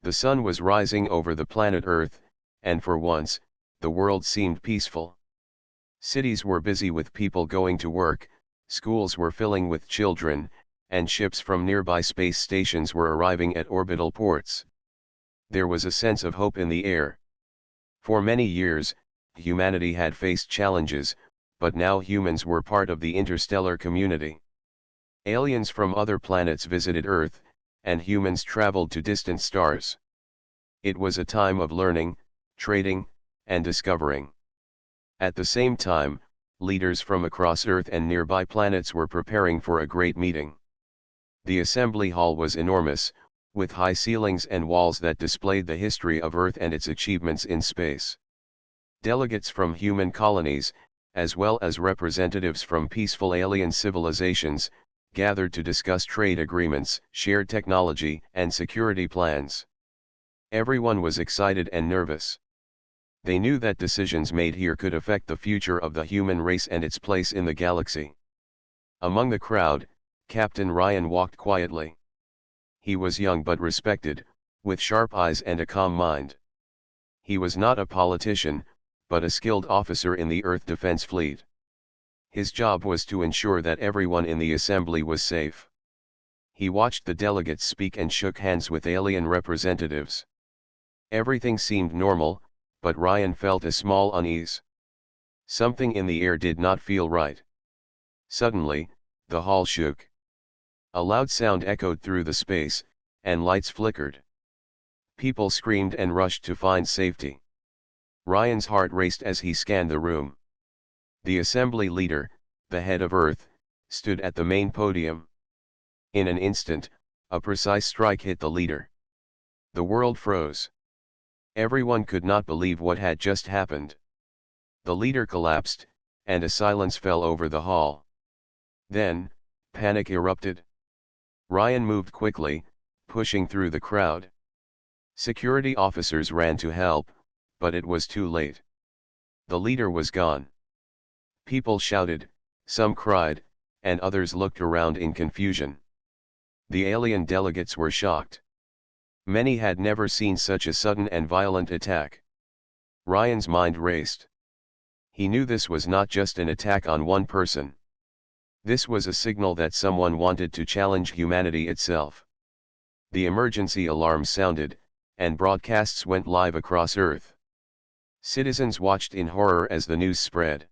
The sun was rising over the planet Earth, and for once, the world seemed peaceful. Cities were busy with people going to work, schools were filling with children, and ships from nearby space stations were arriving at orbital ports. There was a sense of hope in the air. For many years, humanity had faced challenges, but now humans were part of the interstellar community. Aliens from other planets visited Earth, and humans traveled to distant stars. It was a time of learning, trading, and discovering. At the same time, leaders from across Earth and nearby planets were preparing for a great meeting. The assembly hall was enormous, with high ceilings and walls that displayed the history of Earth and its achievements in space. Delegates from human colonies, as well as representatives from peaceful alien civilizations, gathered to discuss trade agreements, shared technology, and security plans. Everyone was excited and nervous. They knew that decisions made here could affect the future of the human race and its place in the galaxy. Among the crowd, Captain Ryan walked quietly. He was young but respected, with sharp eyes and a calm mind. He was not a politician, but a skilled officer in the Earth Defense Fleet. His job was to ensure that everyone in the assembly was safe. He watched the delegates speak and shook hands with alien representatives. Everything seemed normal, but Ryan felt a small unease. Something in the air did not feel right. Suddenly, the hall shook. A loud sound echoed through the space, and lights flickered. People screamed and rushed to find safety. Ryan's heart raced as he scanned the room. The assembly leader, the head of Earth, stood at the main podium. In an instant, a precise strike hit the leader. The world froze. Everyone could not believe what had just happened. The leader collapsed, and a silence fell over the hall. Then, panic erupted. Ryan moved quickly, pushing through the crowd. Security officers ran to help, but it was too late. The leader was gone. People shouted, some cried, and others looked around in confusion. The alien delegates were shocked. Many had never seen such a sudden and violent attack. Ryan's mind raced. He knew this was not just an attack on one person. This was a signal that someone wanted to challenge humanity itself. The emergency alarm sounded, and broadcasts went live across Earth. Citizens watched in horror as the news spread.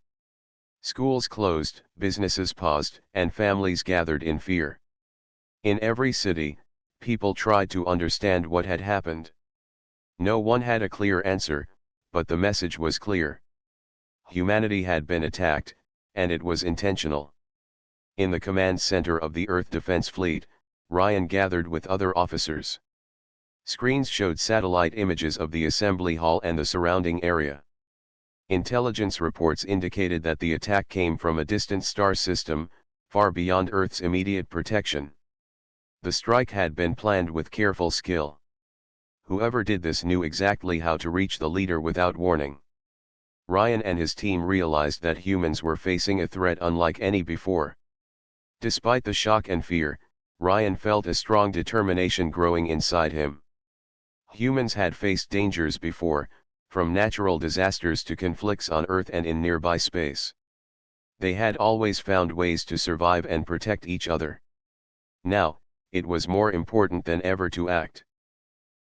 Schools closed, businesses paused, and families gathered in fear. In every city, people tried to understand what had happened. No one had a clear answer, but the message was clear. Humanity had been attacked, and it was intentional. In the command center of the Earth Defense Fleet, Ryan gathered with other officers. Screens showed satellite images of the assembly hall and the surrounding area. Intelligence reports indicated that the attack came from a distant star system, far beyond Earth's immediate protection. The strike had been planned with careful skill. Whoever did this knew exactly how to reach the leader without warning. Ryan and his team realized that humans were facing a threat unlike any before. Despite the shock and fear, Ryan felt a strong determination growing inside him. Humans had faced dangers before, from natural disasters to conflicts on Earth and in nearby space. They had always found ways to survive and protect each other. Now, it was more important than ever to act.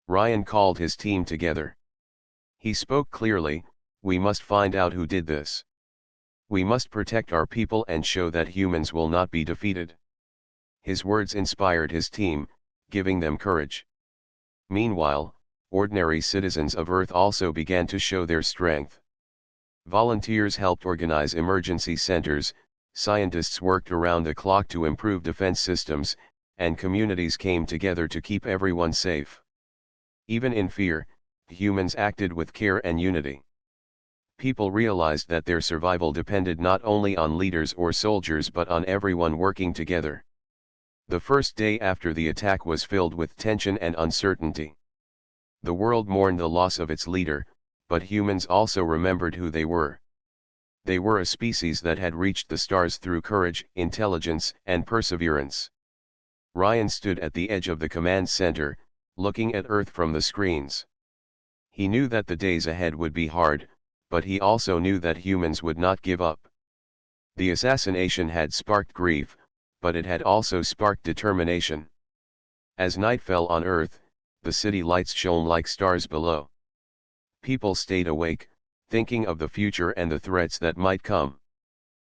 Ryan called his team together. He spoke clearly, "We must find out who did this. We must protect our people and show that humans will not be defeated." His words inspired his team, giving them courage. Meanwhile, ordinary citizens of Earth also began to show their strength. Volunteers helped organize emergency centers, scientists worked around the clock to improve defense systems, and communities came together to keep everyone safe. Even in fear, humans acted with care and unity. People realized that their survival depended not only on leaders or soldiers but on everyone working together. The first day after the attack was filled with tension and uncertainty. The world mourned the loss of its leader, but humans also remembered who they were. They were a species that had reached the stars through courage, intelligence, and perseverance. Ryan stood at the edge of the command center, looking at Earth from the screens. He knew that the days ahead would be hard, but he also knew that humans would not give up. The assassination had sparked grief, but it had also sparked determination. As night fell on Earth, the city lights shone like stars below. People stayed awake, thinking of the future and the threats that might come.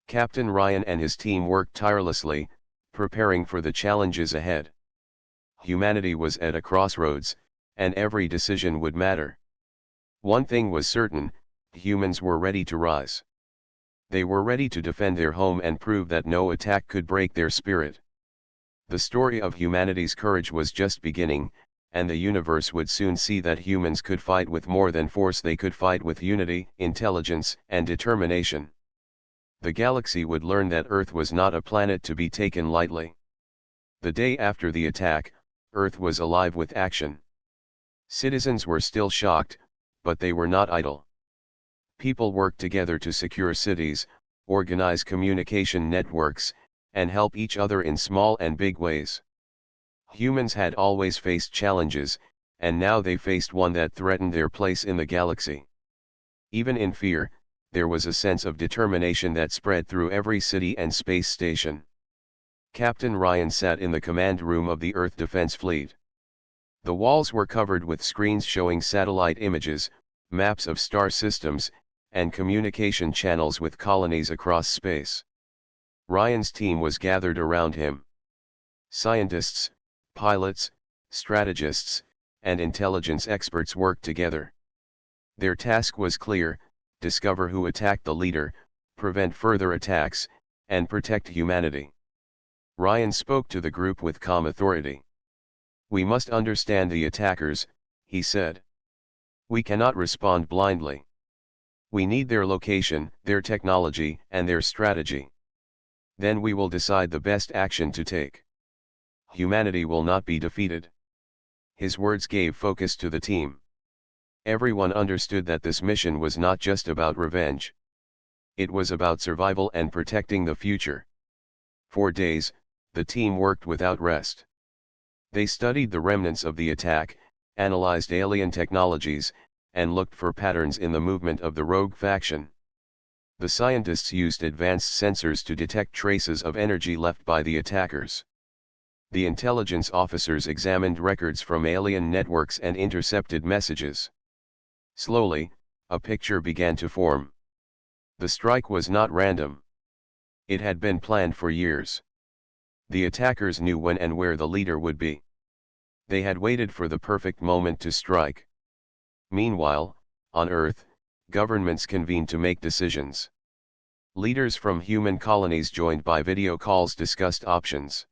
Captain Ryan and his team worked tirelessly, preparing for the challenges ahead. Humanity was at a crossroads, and every decision would matter. One thing was certain: humans were ready to rise. They were ready to defend their home and prove that no attack could break their spirit. The story of humanity's courage was just beginning, and the universe would soon see that humans could fight with more than force. They could fight with unity, intelligence, and determination. The galaxy would learn that Earth was not a planet to be taken lightly. The day after the attack, Earth was alive with action. Citizens were still shocked, but they were not idle. People worked together to secure cities, organize communication networks, and help each other in small and big ways. Humans had always faced challenges, and now they faced one that threatened their place in the galaxy. Even in fear, there was a sense of determination that spread through every city and space station. Captain Ryan sat in the command room of the Earth Defense Fleet. The walls were covered with screens showing satellite images, maps of star systems, and communication channels with colonies across space. Ryan's team was gathered around him. Scientists, pilots, strategists, and intelligence experts worked together. Their task was clear: discover who attacked the leader, prevent further attacks, and protect humanity. Ryan spoke to the group with calm authority. "We must understand the attackers," he said. "We cannot respond blindly. We need their location, their technology, and their strategy. Then we will decide the best action to take. Humanity will not be defeated." His words gave focus to the team. Everyone understood that this mission was not just about revenge. It was about survival and protecting the future. For days, the team worked without rest. They studied the remnants of the attack, analyzed alien technologies, and looked for patterns in the movement of the rogue faction. The scientists used advanced sensors to detect traces of energy left by the attackers. The intelligence officers examined records from alien networks and intercepted messages. Slowly, a picture began to form. The strike was not random. It had been planned for years. The attackers knew when and where the leader would be. They had waited for the perfect moment to strike. Meanwhile, on Earth, governments convened to make decisions. Leaders from human colonies joined by video calls discussed options.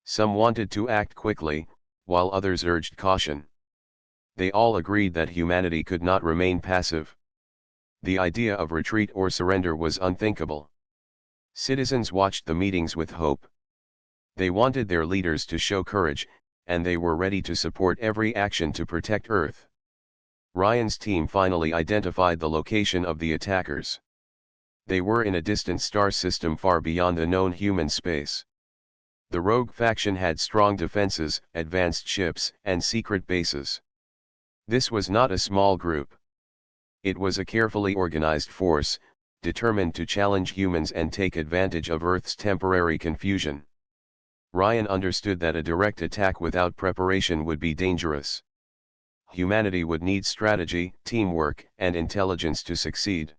Some wanted to act quickly, while others urged caution. They all agreed that humanity could not remain passive. The idea of retreat or surrender was unthinkable. Citizens watched the meetings with hope. They wanted their leaders to show courage, and they were ready to support every action to protect Earth. Ryan's team finally identified the location of the attackers. They were in a distant star system far beyond the known human space. The rogue faction had strong defenses, advanced ships, and secret bases. This was not a small group. It was a carefully organized force, determined to challenge humans and take advantage of Earth's temporary confusion. Ryan understood that a direct attack without preparation would be dangerous. Humanity would need strategy, teamwork, and intelligence to succeed.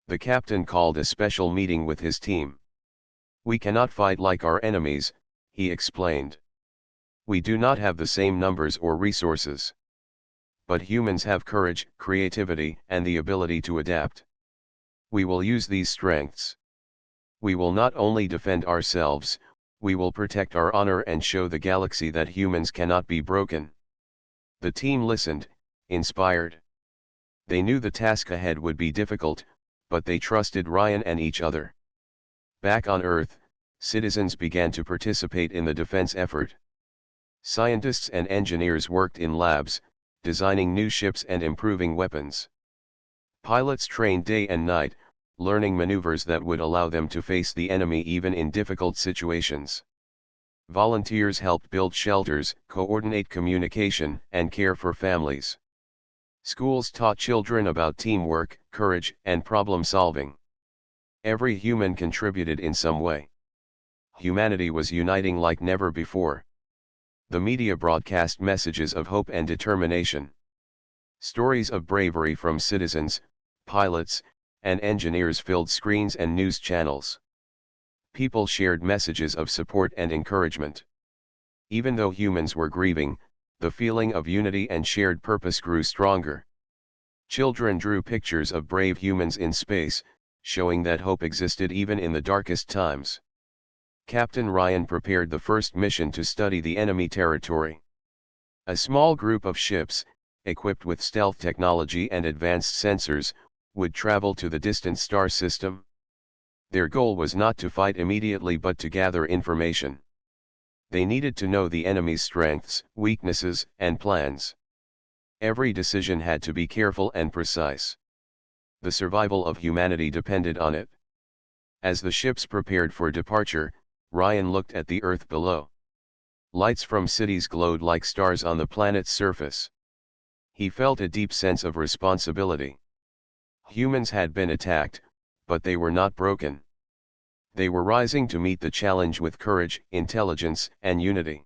The captain called a special meeting with his team. "We cannot fight like our enemies," he explained. "We do not have the same numbers or resources. But humans have courage, creativity, and the ability to adapt. We will use these strengths. We will not only defend ourselves, we will protect our honor and show the galaxy that humans cannot be broken." The team listened, inspired. They knew the task ahead would be difficult, but they trusted Ryan and each other. Back on Earth, citizens began to participate in the defense effort. Scientists and engineers worked in labs, designing new ships and improving weapons. Pilots trained day and night, learning maneuvers that would allow them to face the enemy even in difficult situations. Volunteers helped build shelters, coordinate communication, and care for families. Schools taught children about teamwork, courage, and problem solving. Every human contributed in some way. Humanity was uniting like never before. The media broadcast messages of hope and determination. Stories of bravery from citizens, pilots, and engineers filled screens and news channels. People shared messages of support and encouragement. Even though humans were grieving, the feeling of unity and shared purpose grew stronger. Children drew pictures of brave humans in space, showing that hope existed even in the darkest times. Captain Ryan prepared the first mission to study the enemy territory. A small group of ships, equipped with stealth technology and advanced sensors, would travel to the distant star system. Their goal was not to fight immediately but to gather information. They needed to know the enemy's strengths, weaknesses, and plans. Every decision had to be careful and precise. The survival of humanity depended on it. As the ships prepared for departure, Ryan looked at the Earth below. Lights from cities glowed like stars on the planet's surface. He felt a deep sense of responsibility. Humans had been attacked, but they were not broken. They were rising to meet the challenge with courage, intelligence, and unity.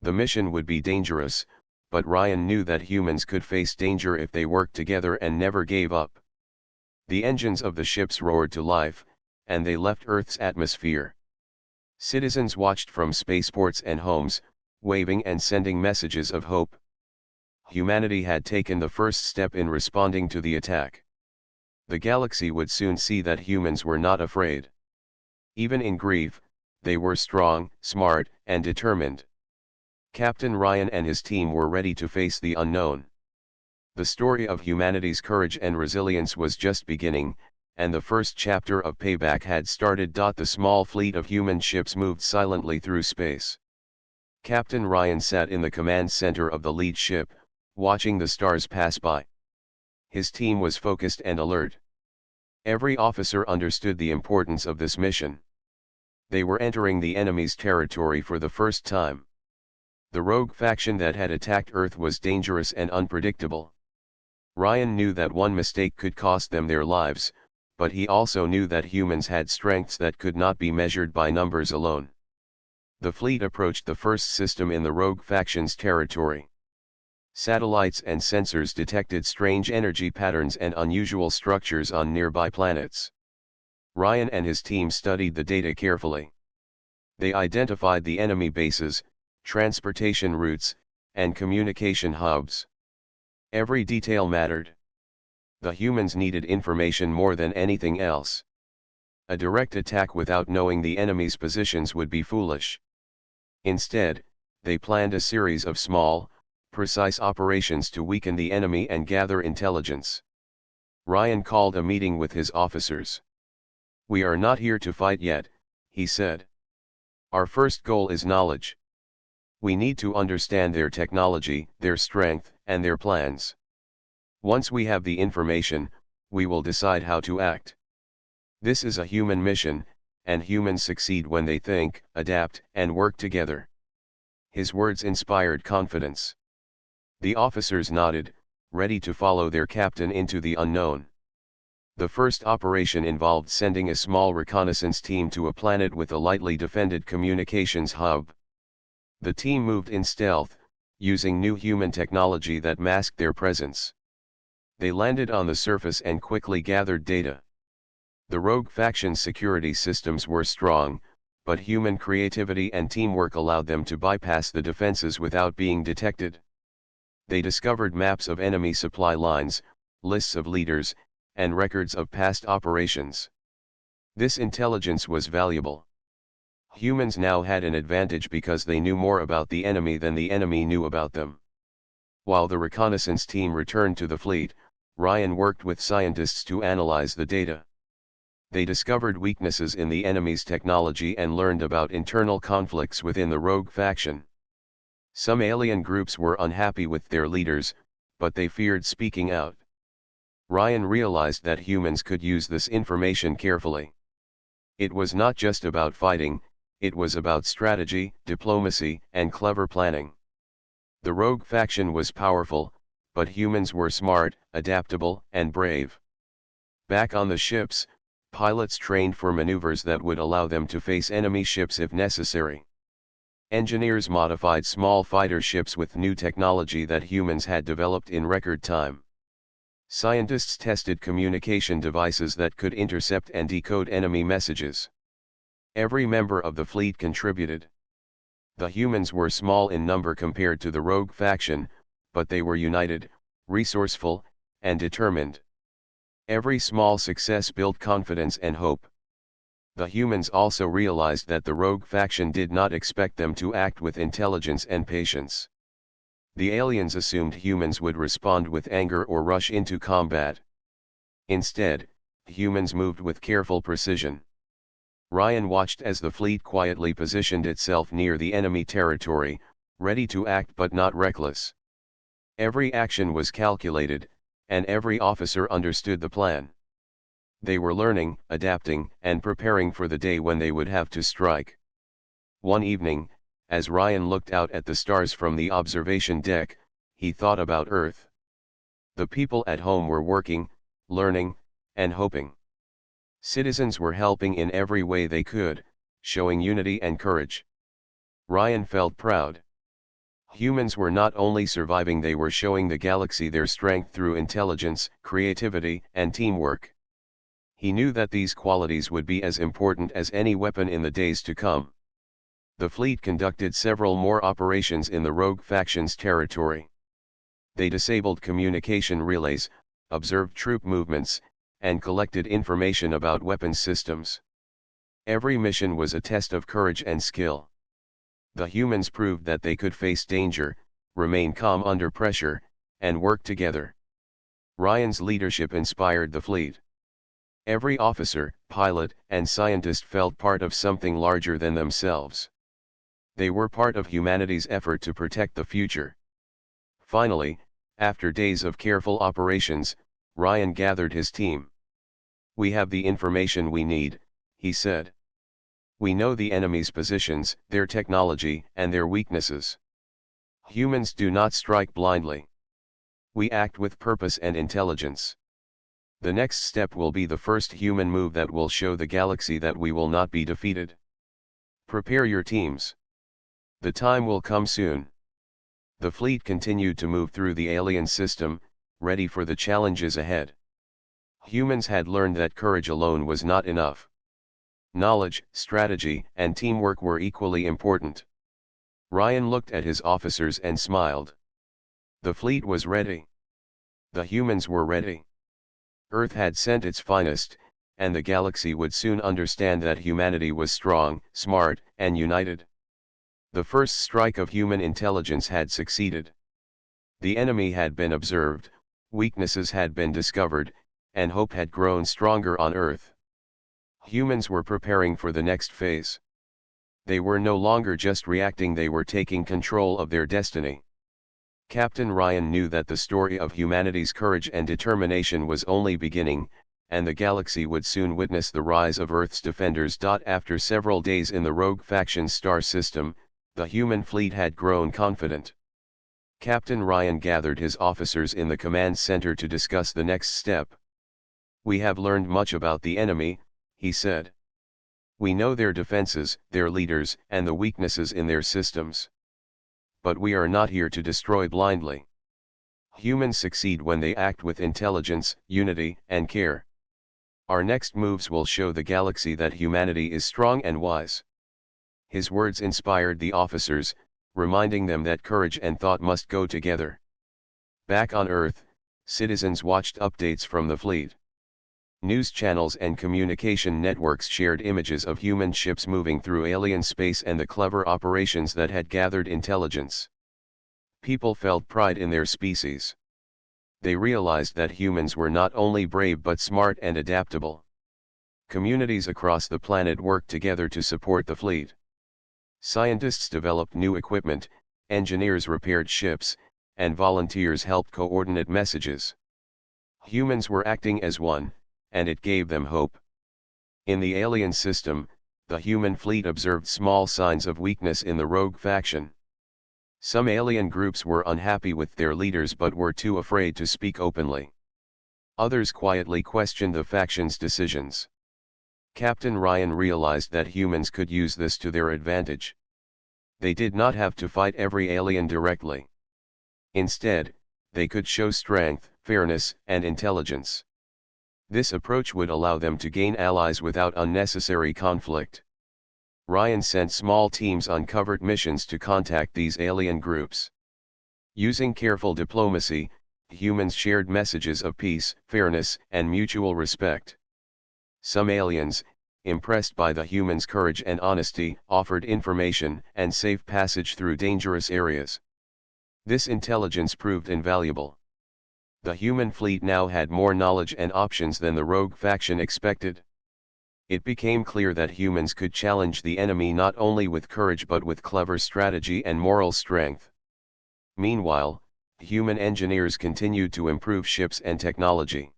The mission would be dangerous, but Ryan knew that humans could face danger if they worked together and never gave up. The engines of the ships roared to life, and they left Earth's atmosphere. Citizens watched from spaceports and homes, waving and sending messages of hope. Humanity had taken the first step in responding to the attack. The galaxy would soon see that humans were not afraid. Even in grief, they were strong, smart, and determined. Captain Ryan and his team were ready to face the unknown. The story of humanity's courage and resilience was just beginning, and the first chapter of Payback had started. The small fleet of human ships moved silently through space. Captain Ryan sat in the command center of the lead ship, watching the stars pass by. His team was focused and alert. Every officer understood the importance of this mission. They were entering the enemy's territory for the first time. The rogue faction that had attacked Earth was dangerous and unpredictable. Ryan knew that one mistake could cost them their lives, but he also knew that humans had strengths that could not be measured by numbers alone. The fleet approached the first system in the rogue faction's territory. Satellites and sensors detected strange energy patterns and unusual structures on nearby planets. Ryan and his team studied the data carefully. They identified the enemy bases, transportation routes, and communication hubs. Every detail mattered. The humans needed information more than anything else. A direct attack without knowing the enemy's positions would be foolish. Instead, they planned a series of small, precise operations to weaken the enemy and gather intelligence. Ryan called a meeting with his officers. "We are not here to fight yet," he said. "Our first goal is knowledge. We need to understand their technology, their strength, and their plans. Once we have the information, we will decide how to act. This is a human mission, and humans succeed when they think, adapt, and work together." His words inspired confidence. The officers nodded, ready to follow their captain into the unknown. The first operation involved sending a small reconnaissance team to a planet with a lightly defended communications hub. The team moved in stealth, using new human technology that masked their presence. They landed on the surface and quickly gathered data. The rogue faction's security systems were strong, but human creativity and teamwork allowed them to bypass the defenses without being detected. They discovered maps of enemy supply lines, lists of leaders, and records of past operations. This intelligence was valuable. Humans now had an advantage because they knew more about the enemy than the enemy knew about them. While the reconnaissance team returned to the fleet, Ryan worked with scientists to analyze the data. They discovered weaknesses in the enemy's technology and learned about internal conflicts within the rogue faction. Some alien groups were unhappy with their leaders, but they feared speaking out. Ryan realized that humans could use this information carefully. It was not just about fighting, it was about strategy, diplomacy, and clever planning. The rogue faction was powerful, but humans were smart, adaptable, and brave. Back on the ships, pilots trained for maneuvers that would allow them to face enemy ships if necessary. Engineers modified small fighter ships with new technology that humans had developed in record time. Scientists tested communication devices that could intercept and decode enemy messages. Every member of the fleet contributed. The humans were small in number compared to the rogue faction, but they were united, resourceful, and determined. Every small success built confidence and hope. The humans also realized that the rogue faction did not expect them to act with intelligence and patience. The aliens assumed humans would respond with anger or rush into combat. Instead, humans moved with careful precision. Ryan watched as the fleet quietly positioned itself near the enemy territory, ready to act but not reckless. Every action was calculated, and every officer understood the plan. They were learning, adapting, and preparing for the day when they would have to strike. One evening, as Ryan looked out at the stars from the observation deck, he thought about Earth. The people at home were working, learning, and hoping. Citizens were helping in every way they could, showing unity and courage. Ryan felt proud. Humans were not only surviving, they were showing the galaxy their strength through intelligence, creativity, and teamwork. He knew that these qualities would be as important as any weapon in the days to come. The fleet conducted several more operations in the rogue faction's territory. They disabled communication relays, observed troop movements, and collected information about weapons systems. Every mission was a test of courage and skill. The humans proved that they could face danger, remain calm under pressure, and work together. Ryan's leadership inspired the fleet. Every officer, pilot, and scientist felt part of something larger than themselves. They were part of humanity's effort to protect the future. Finally, after days of careful operations, Ryan gathered his team. "We have the information we need," he said. "We know the enemy's positions, their technology, and their weaknesses. Humans do not strike blindly. We act with purpose and intelligence. The next step will be the first human move that will show the galaxy that we will not be defeated. Prepare your teams. The time will come soon." The fleet continued to move through the alien system, ready for the challenges ahead. Humans had learned that courage alone was not enough. Knowledge, strategy, and teamwork were equally important. Ryan looked at his officers and smiled. The fleet was ready. The humans were ready. Earth had sent its finest, and the galaxy would soon understand that humanity was strong, smart, and united. The first strike of human intelligence had succeeded. The enemy had been observed, weaknesses had been discovered, and hope had grown stronger on Earth. Humans were preparing for the next phase. They were no longer just reacting, they were taking control of their destiny. Captain Ryan knew that the story of humanity's courage and determination was only beginning, and the galaxy would soon witness the rise of Earth's defenders. After several days in the rogue faction's star system, the human fleet had grown confident. Captain Ryan gathered his officers in the command center to discuss the next step. "We have learned much about the enemy," he said. "We know their defenses, their leaders, and the weaknesses in their systems. But we are not here to destroy blindly. Humans succeed when they act with intelligence, unity, and care. Our next moves will show the galaxy that humanity is strong and wise." His words inspired the officers, reminding them that courage and thought must go together. Back on Earth, citizens watched updates from the fleet. News channels and communication networks shared images of human ships moving through alien space and the clever operations that had gathered intelligence. People felt pride in their species. They realized that humans were not only brave but smart and adaptable. Communities across the planet worked together to support the fleet. Scientists developed new equipment, engineers repaired ships, and volunteers helped coordinate messages. Humans were acting as one, and it gave them hope. In the alien system, the human fleet observed small signs of weakness in the rogue faction. Some alien groups were unhappy with their leaders but were too afraid to speak openly. Others quietly questioned the faction's decisions. Captain Ryan realized that humans could use this to their advantage. They did not have to fight every alien directly. Instead, they could show strength, fairness, and intelligence. This approach would allow them to gain allies without unnecessary conflict. Ryan sent small teams on covert missions to contact these alien groups. Using careful diplomacy, humans shared messages of peace, fairness, and mutual respect. Some aliens, impressed by the humans' courage and honesty, offered information and safe passage through dangerous areas. This intelligence proved invaluable. The human fleet now had more knowledge and options than the rogue faction expected. It became clear that humans could challenge the enemy not only with courage but with clever strategy and moral strength. Meanwhile, human engineers continued to improve ships and technology.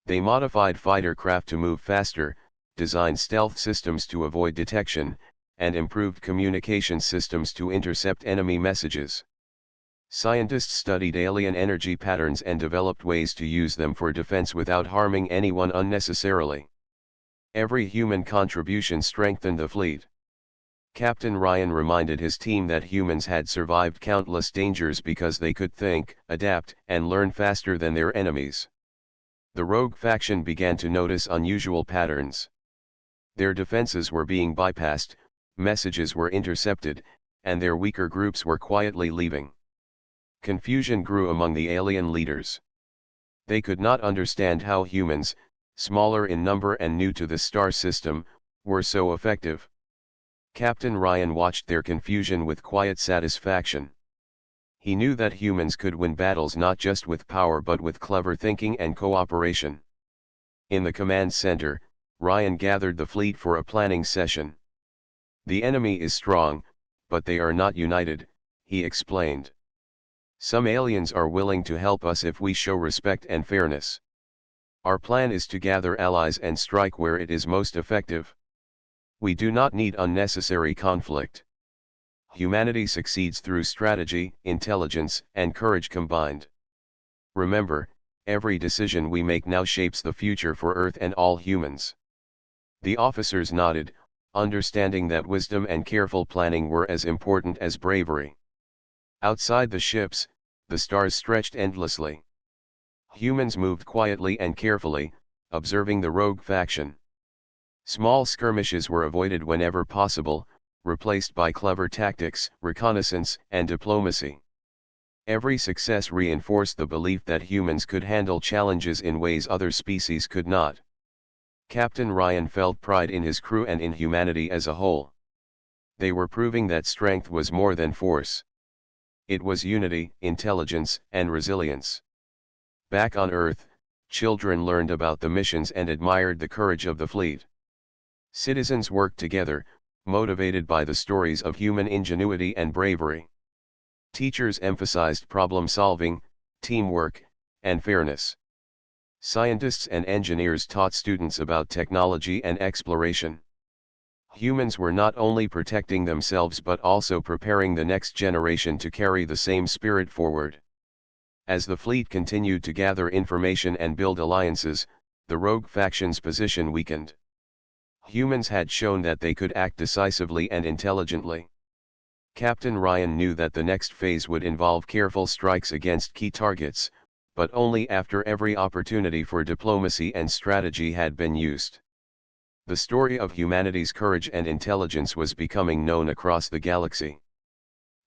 They modified fighter craft to move faster, designed stealth systems to avoid detection, and improved communication systems to intercept enemy messages. Scientists studied alien energy patterns and developed ways to use them for defense without harming anyone unnecessarily. Every human contribution strengthened the fleet. Captain Ryan reminded his team that humans had survived countless dangers because they could think, adapt, and learn faster than their enemies. The rogue faction began to notice unusual patterns. Their defenses were being bypassed, messages were intercepted, and their weaker groups were quietly leaving. Confusion grew among the alien leaders. They could not understand how humans, smaller in number and new to the star system, were so effective. Captain Ryan watched their confusion with quiet satisfaction. He knew that humans could win battles not just with power but with clever thinking and cooperation. In the command center, Ryan gathered the fleet for a planning session. "The enemy is strong, but they are not united," he explained. "Some aliens are willing to help us if we show respect and fairness. Our plan is to gather allies and strike where it is most effective. We do not need unnecessary conflict. Humanity succeeds through strategy, intelligence, and courage combined. Remember, every decision we make now shapes the future for Earth and all humans." The officers nodded, understanding that wisdom and careful planning were as important as bravery. Outside the ships, the stars stretched endlessly. Humans moved quietly and carefully, observing the rogue faction. Small skirmishes were avoided whenever possible, replaced by clever tactics, reconnaissance, and diplomacy. Every success reinforced the belief that humans could handle challenges in ways other species could not. Captain Ryan felt pride in his crew and in humanity as a whole. They were proving that strength was more than force. It was unity, intelligence, and resilience. Back on Earth, children learned about the missions and admired the courage of the fleet. Citizens worked together, motivated by the stories of human ingenuity and bravery. Teachers emphasized problem-solving, teamwork, and fairness. Scientists and engineers taught students about technology and exploration. Humans were not only protecting themselves but also preparing the next generation to carry the same spirit forward. As the fleet continued to gather information and build alliances, the rogue faction's position weakened. Humans had shown that they could act decisively and intelligently. Captain Ryan knew that the next phase would involve careful strikes against key targets, but only after every opportunity for diplomacy and strategy had been used. The story of humanity's courage and intelligence was becoming known across the galaxy.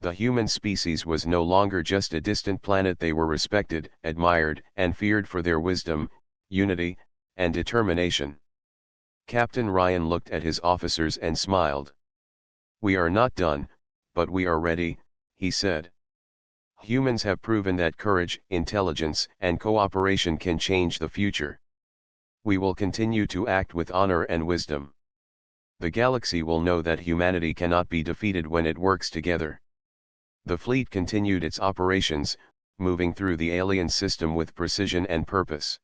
The human species was no longer just a distant planet. They were respected, admired, and feared for their wisdom, unity, and determination. Captain Ryan looked at his officers and smiled. "We are not done, but we are ready," he said. "Humans have proven that courage, intelligence, and cooperation can change the future. We will continue to act with honor and wisdom. The galaxy will know that humanity cannot be defeated when it works together." The fleet continued its operations, moving through the alien system with precision and purpose.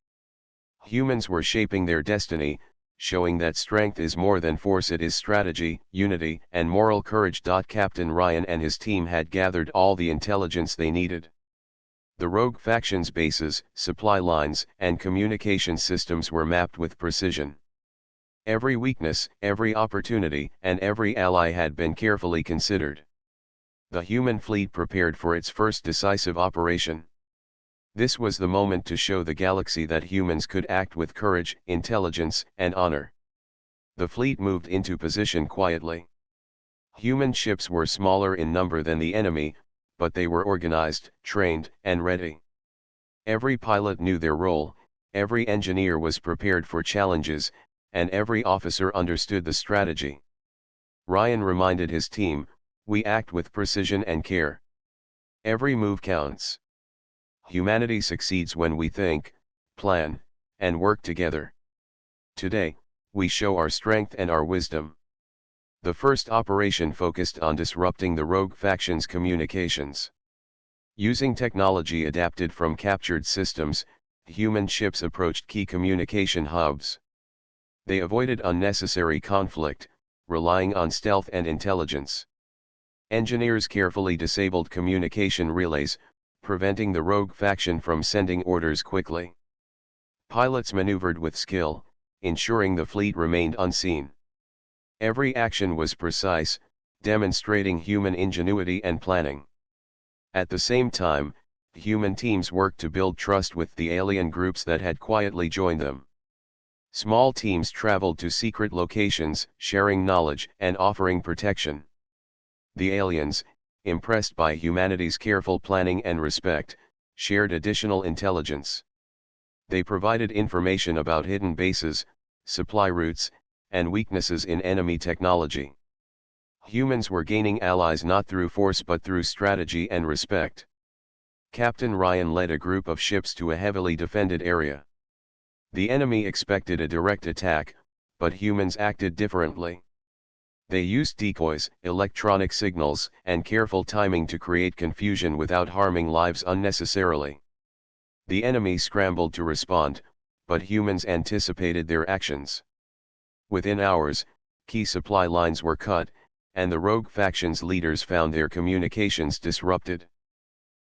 Humans were shaping their destiny, showing that strength is more than force, it is strategy, unity, and moral courage. Captain Ryan and his team had gathered all the intelligence they needed. The rogue faction's bases, supply lines, and communication systems were mapped with precision. Every weakness, every opportunity, and every ally had been carefully considered. The human fleet prepared for its first decisive operation. This was the moment to show the galaxy that humans could act with courage, intelligence, and honor. The fleet moved into position quietly. Human ships were smaller in number than the enemy, but they were organized, trained, and ready. Every pilot knew their role, every engineer was prepared for challenges, and every officer understood the strategy. Ryan reminded his team, "We act with precision and care. Every move counts. Humanity succeeds when we think, plan, and work together. Today, we show our strength and our wisdom." The first operation focused on disrupting the rogue faction's communications. Using technology adapted from captured systems, human ships approached key communication hubs. They avoided unnecessary conflict, relying on stealth and intelligence. Engineers carefully disabled communication relays, preventing the rogue faction from sending orders quickly. Pilots maneuvered with skill, ensuring the fleet remained unseen. Every action was precise, demonstrating human ingenuity and planning. At the same time, human teams worked to build trust with the alien groups that had quietly joined them. Small teams traveled to secret locations, sharing knowledge and offering protection. The aliens, impressed by humanity's careful planning and respect, shared additional intelligence. They provided information about hidden bases, supply routes, and weaknesses in enemy technology. Humans were gaining allies not through force but through strategy and respect. Captain Ryan led a group of ships to a heavily defended area. The enemy expected a direct attack, but humans acted differently. They used decoys, electronic signals, and careful timing to create confusion without harming lives unnecessarily. The enemy scrambled to respond, but humans anticipated their actions. Within hours, key supply lines were cut, and the rogue faction's leaders found their communications disrupted.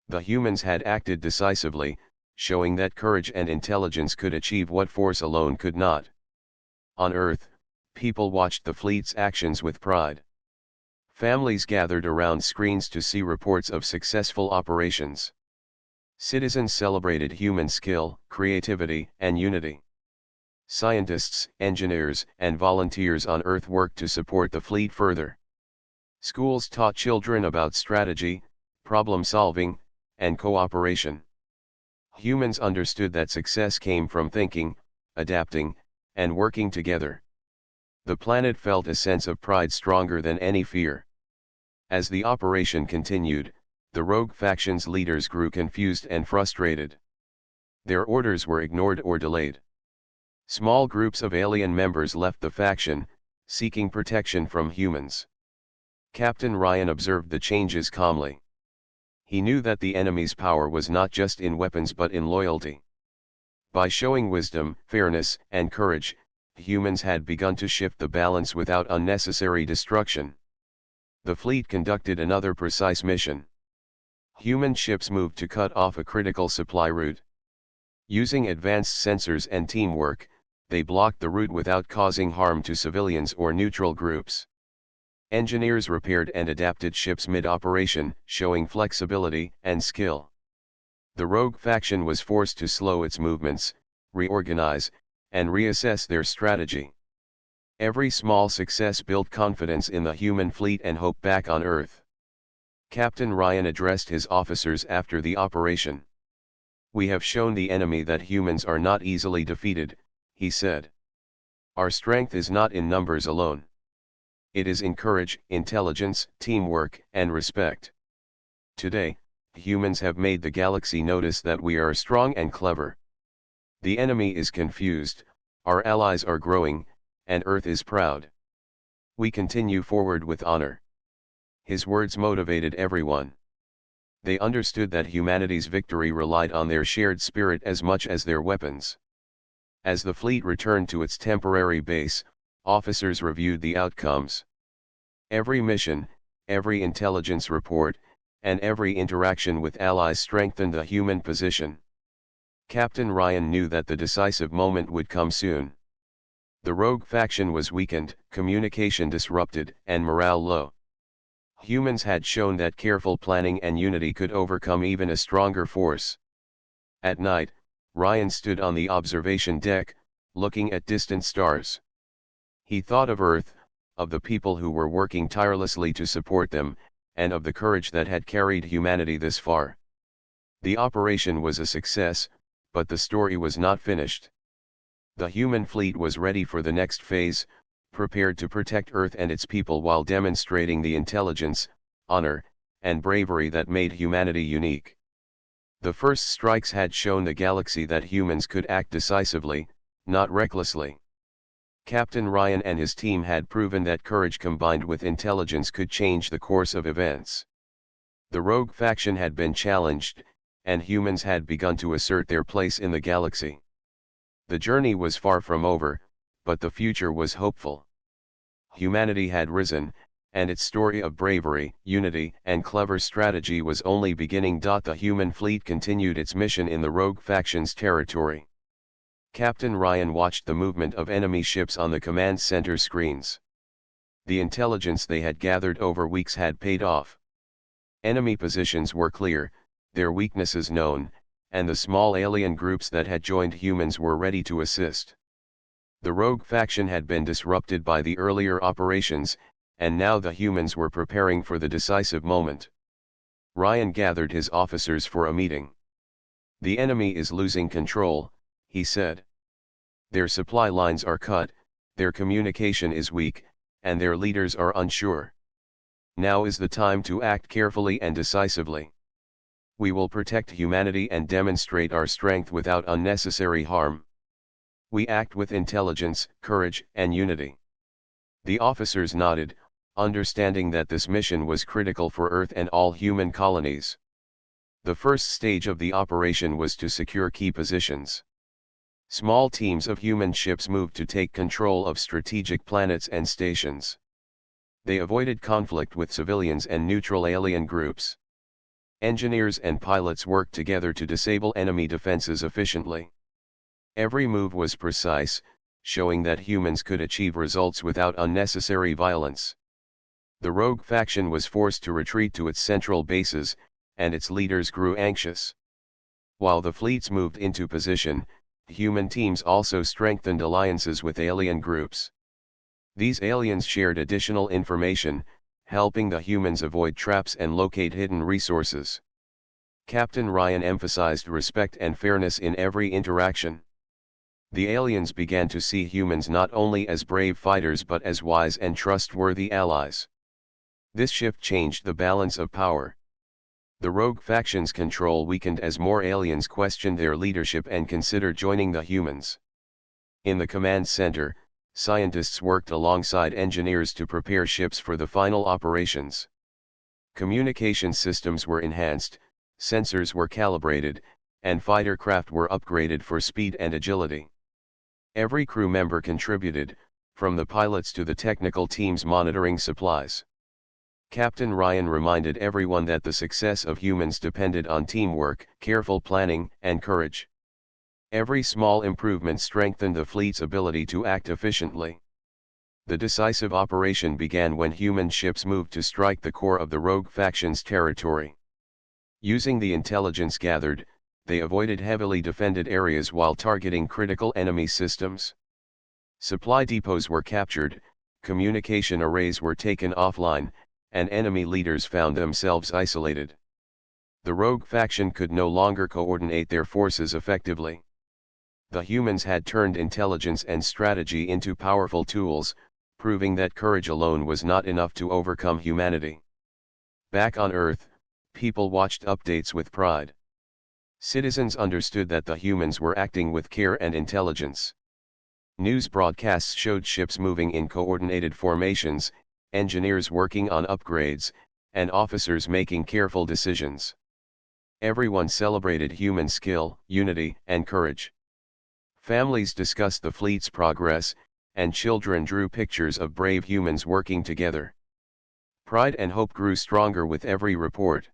The humans had acted decisively, showing that courage and intelligence could achieve what force alone could not. On Earth, people watched the fleet's actions with pride. Families gathered around screens to see reports of successful operations. Citizens celebrated human skill, creativity, and unity. Scientists, engineers, and volunteers on Earth worked to support the fleet further. Schools taught children about strategy, problem solving, and cooperation. Humans understood that success came from thinking, adapting, and working together. The planet felt a sense of pride stronger than any fear. As the operation continued, the rogue faction's leaders grew confused and frustrated. Their orders were ignored or delayed. Small groups of alien members left the faction, seeking protection from humans. Captain Ryan observed the changes calmly. He knew that the enemy's power was not just in weapons but in loyalty. By showing wisdom, fairness, and courage, humans had begun to shift the balance without unnecessary destruction. The fleet conducted another precise mission. Human ships moved to cut off a critical supply route. Using advanced sensors and teamwork, they blocked the route without causing harm to civilians or neutral groups. Engineers repaired and adapted ships mid-operation, showing flexibility and skill. The rogue faction was forced to slow its movements, reorganize, and reassess their strategy. Every small success built confidence in the human fleet and hope back on Earth. Captain Ryan addressed his officers after the operation. "We have shown the enemy that humans are not easily defeated," he said. "Our strength is not in numbers alone. It is in courage, intelligence, teamwork, and respect. Today, humans have made the galaxy notice that we are strong and clever. The enemy is confused, our allies are growing, and Earth is proud. We continue forward with honor." His words motivated everyone. They understood that humanity's victory relied on their shared spirit as much as their weapons. As the fleet returned to its temporary base, officers reviewed the outcomes. Every mission, every intelligence report, and every interaction with allies strengthened the human position. Captain Ryan knew that the decisive moment would come soon. The rogue faction was weakened, communication disrupted, and morale low. Humans had shown that careful planning and unity could overcome even a stronger force. At night, Ryan stood on the observation deck, looking at distant stars. He thought of Earth, of the people who were working tirelessly to support them, and of the courage that had carried humanity this far. The operation was a success, but the story was not finished. The human fleet was ready for the next phase, prepared to protect Earth and its people while demonstrating the intelligence, honor, and bravery that made humanity unique. The first strikes had shown the galaxy that humans could act decisively, not recklessly. Captain Ryan and his team had proven that courage combined with intelligence could change the course of events. The rogue faction had been challenged, and humans had begun to assert their place in the galaxy. The journey was far from over, but the future was hopeful. Humanity had risen, and its story of bravery, unity, and clever strategy was only beginning. The human fleet continued its mission in the rogue faction's territory. Captain Ryan watched the movement of enemy ships on the command center screens. The intelligence they had gathered over weeks had paid off. Enemy positions were clear, their weaknesses known, and the small alien groups that had joined humans were ready to assist. The rogue faction had been disrupted by the earlier operations, and now the humans were preparing for the decisive moment. Ryan gathered his officers for a meeting. "The enemy is losing control," he said. "Their supply lines are cut, their communication is weak, and their leaders are unsure. Now is the time to act carefully and decisively. We will protect humanity and demonstrate our strength without unnecessary harm. We act with intelligence, courage, and unity." The officers nodded, understanding that this mission was critical for Earth and all human colonies. The first stage of the operation was to secure key positions. Small teams of human ships moved to take control of strategic planets and stations. They avoided conflict with civilians and neutral alien groups. Engineers and pilots worked together to disable enemy defenses efficiently. Every move was precise, showing that humans could achieve results without unnecessary violence. The rogue faction was forced to retreat to its central bases, and its leaders grew anxious. While the fleets moved into position, human teams also strengthened alliances with alien groups. These aliens shared additional information, helping the humans avoid traps and locate hidden resources. Captain Ryan emphasized respect and fairness in every interaction. The aliens began to see humans not only as brave fighters but as wise and trustworthy allies. This shift changed the balance of power. The rogue faction's control weakened as more aliens questioned their leadership and considered joining the humans. In the command center, scientists worked alongside engineers to prepare ships for the final operations. Communication systems were enhanced, sensors were calibrated, and fighter craft were upgraded for speed and agility. Every crew member contributed, from the pilots to the technical teams monitoring supplies. Captain Ryan reminded everyone that the success of humans depended on teamwork, careful planning, and courage. Every small improvement strengthened the fleet's ability to act efficiently. The decisive operation began when human ships moved to strike the core of the rogue faction's territory. Using the intelligence gathered, they avoided heavily defended areas while targeting critical enemy systems. Supply depots were captured, communication arrays were taken offline, and enemy leaders found themselves isolated. The rogue faction could no longer coordinate their forces effectively. The humans had turned intelligence and strategy into powerful tools, proving that courage alone was not enough to overcome humanity. Back on Earth, people watched updates with pride. Citizens understood that the humans were acting with care and intelligence. News broadcasts showed ships moving in coordinated formations, engineers working on upgrades, and officers making careful decisions. Everyone celebrated human skill, unity, and courage. Families discussed the fleet's progress, and children drew pictures of brave humans working together. Pride and hope grew stronger with every report.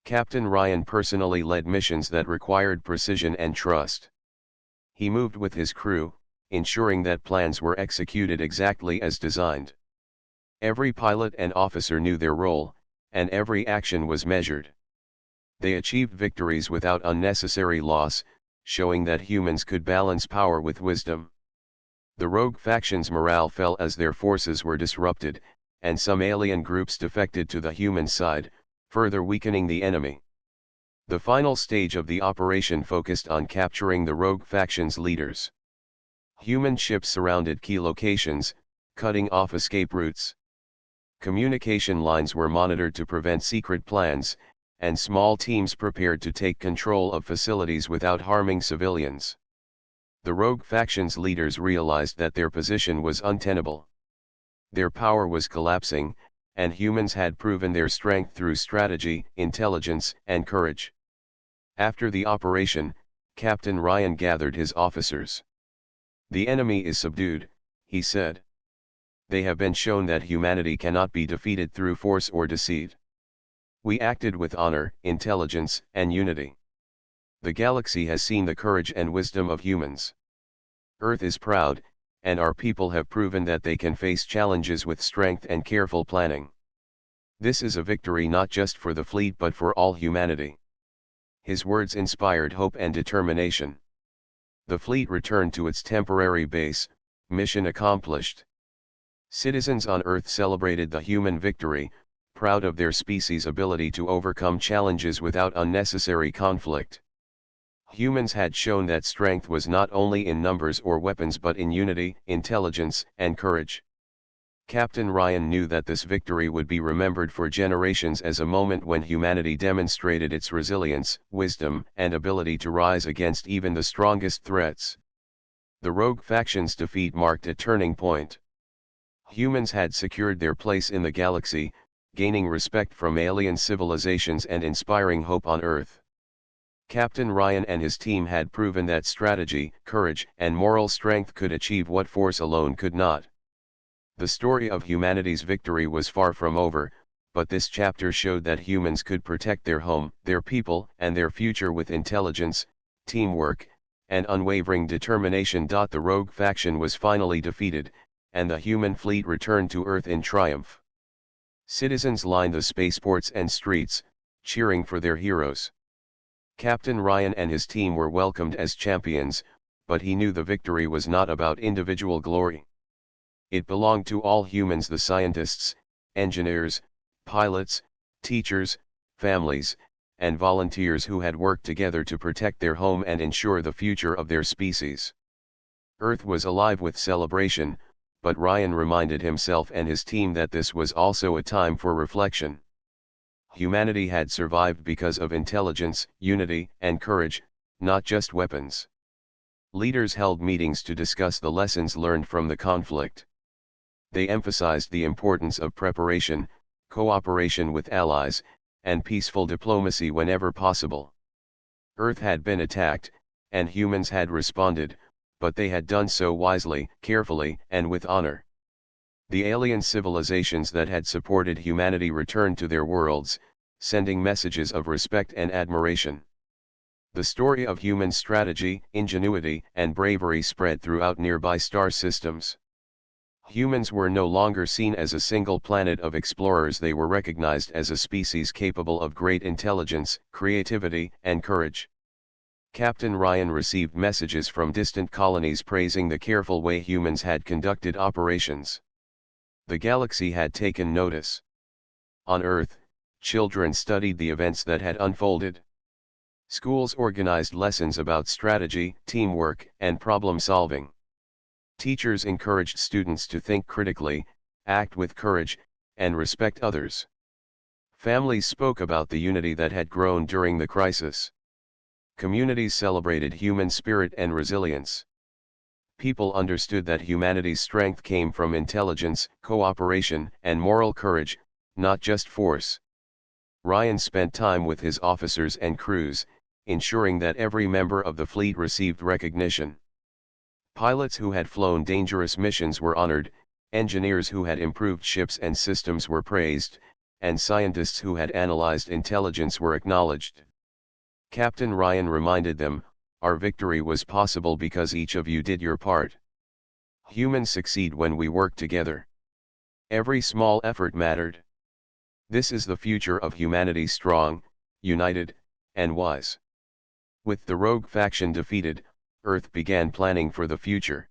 Captain Ryan personally led missions that required precision and trust. He moved with his crew, ensuring that plans were executed exactly as designed. Every pilot and officer knew their role, and every action was measured. They achieved victories without unnecessary loss, showing that humans could balance power with wisdom. The rogue factions' morale fell as their forces were disrupted, and some alien groups defected to the human side, further weakening the enemy. The final stage of the operation focused on capturing the rogue factions' leaders. Human ships surrounded key locations, cutting off escape routes. Communication lines were monitored to prevent secret plans, and small teams prepared to take control of facilities without harming civilians. The rogue factions' leaders realized that their position was untenable. Their power was collapsing, and humans had proven their strength through strategy, intelligence, and courage. After the operation, Captain Ryan gathered his officers. "The enemy is subdued," he said. "They have been shown that humanity cannot be defeated through force or deceit. We acted with honor, intelligence, and unity. The galaxy has seen the courage and wisdom of humans. Earth is proud, and our people have proven that they can face challenges with strength and careful planning. This is a victory not just for the fleet but for all humanity." His words inspired hope and determination. The fleet returned to its temporary base, mission accomplished. Citizens on Earth celebrated the human victory, proud of their species' ability to overcome challenges without unnecessary conflict. Humans had shown that strength was not only in numbers or weapons but in unity, intelligence, and courage. Captain Ryan knew that this victory would be remembered for generations as a moment when humanity demonstrated its resilience, wisdom, and ability to rise against even the strongest threats. The rogue faction's defeat marked a turning point. Humans had secured their place in the galaxy, gaining respect from alien civilizations and inspiring hope on Earth. Captain Ryan and his team had proven that strategy, courage, and moral strength could achieve what force alone could not. The story of humanity's victory was far from over, but this chapter showed that humans could protect their home, their people, and their future with intelligence, teamwork, and unwavering determination. The rogue faction was finally defeated, and the human fleet returned to Earth in triumph. Citizens lined the spaceports and streets, cheering for their heroes. Captain Ryan and his team were welcomed as champions, but he knew the victory was not about individual glory. It belonged to all humans: the scientists, engineers, pilots, teachers, families, and volunteers who had worked together to protect their home and ensure the future of their species. Earth was alive with celebration, but Ryan reminded himself and his team that this was also a time for reflection. Humanity had survived because of intelligence, unity, and courage, not just weapons. Leaders held meetings to discuss the lessons learned from the conflict. They emphasized the importance of preparation, cooperation with allies, and peaceful diplomacy whenever possible. Earth had been attacked, and humans had responded, but they had done so wisely, carefully, and with honor. The alien civilizations that had supported humanity returned to their worlds, sending messages of respect and admiration. The story of human strategy, ingenuity, and bravery spread throughout nearby star systems. Humans were no longer seen as a single planet of explorers; they were recognized as a species capable of great intelligence, creativity, and courage. Captain Ryan received messages from distant colonies praising the careful way humans had conducted operations. The galaxy had taken notice. On Earth, children studied the events that had unfolded. Schools organized lessons about strategy, teamwork, and problem solving. Teachers encouraged students to think critically, act with courage, and respect others. Families spoke about the unity that had grown during the crisis. Communities celebrated human spirit and resilience. People understood that humanity's strength came from intelligence, cooperation, and moral courage, not just force. Ryan spent time with his officers and crews, ensuring that every member of the fleet received recognition. Pilots who had flown dangerous missions were honored, engineers who had improved ships and systems were praised, and scientists who had analyzed intelligence were acknowledged. Captain Ryan reminded them, "Our victory was possible because each of you did your part. Humans succeed when we work together. Every small effort mattered. This is the future of humanity, strong, united, and wise." With the rogue faction defeated, Earth began planning for the future.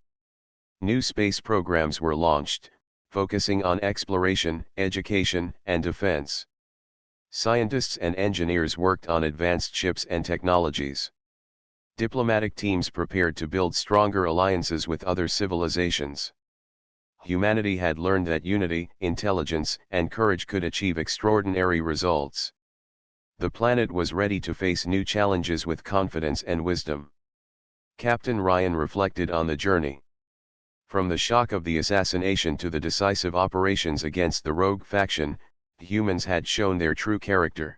New space programs were launched, focusing on exploration, education, and defense. Scientists and engineers worked on advanced ships and technologies. Diplomatic teams prepared to build stronger alliances with other civilizations. Humanity had learned that unity, intelligence, and courage could achieve extraordinary results. The planet was ready to face new challenges with confidence and wisdom. Captain Ryan reflected on the journey. From the shock of the assassination to the decisive operations against the rogue faction, humans had shown their true character.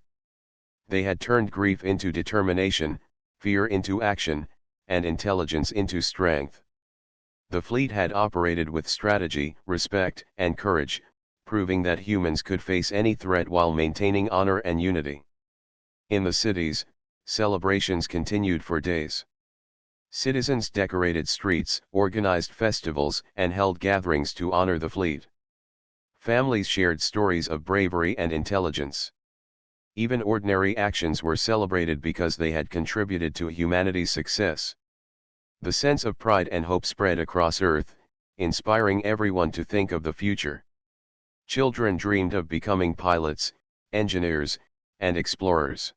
They had turned grief into determination, fear into action, and intelligence into strength. The fleet had operated with strategy, respect, and courage, proving that humans could face any threat while maintaining honor and unity. In the cities, celebrations continued for days. Citizens decorated streets, organized festivals, and held gatherings to honor the fleet. Families shared stories of bravery and intelligence. Even ordinary actions were celebrated because they had contributed to humanity's success. The sense of pride and hope spread across Earth, inspiring everyone to think of the future. Children dreamed of becoming pilots, engineers, and explorers.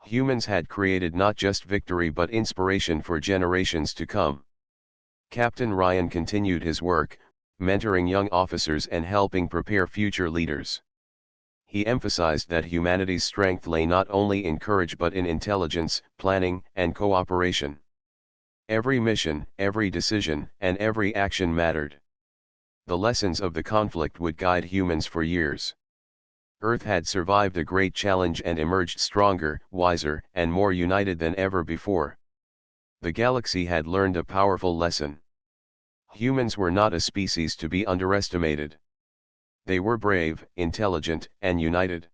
Humans had created not just victory but inspiration for generations to come. Captain Ryan continued his work, mentoring young officers and helping prepare future leaders. He emphasized that humanity's strength lay not only in courage but in intelligence, planning, and cooperation. Every mission, every decision, and every action mattered. The lessons of the conflict would guide humans for years. Earth had survived a great challenge and emerged stronger, wiser, and more united than ever before. The galaxy had learned a powerful lesson. Humans were not a species to be underestimated. They were brave, intelligent, and united.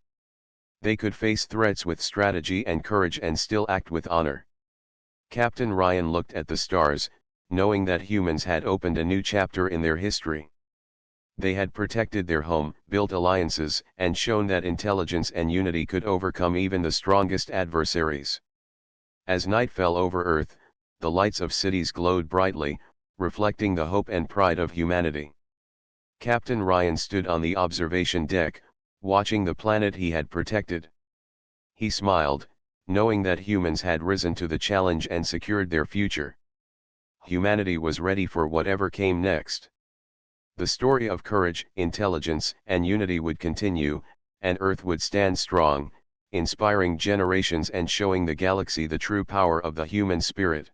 They could face threats with strategy and courage and still act with honor. Captain Ryan looked at the stars, knowing that humans had opened a new chapter in their history. They had protected their home, built alliances, and shown that intelligence and unity could overcome even the strongest adversaries. As night fell over Earth, the lights of cities glowed brightly, reflecting the hope and pride of humanity. Captain Ryan stood on the observation deck, watching the planet he had protected. He smiled, knowing that humans had risen to the challenge and secured their future. Humanity was ready for whatever came next. The story of courage, intelligence, and unity would continue, and Earth would stand strong, inspiring generations and showing the galaxy the true power of the human spirit.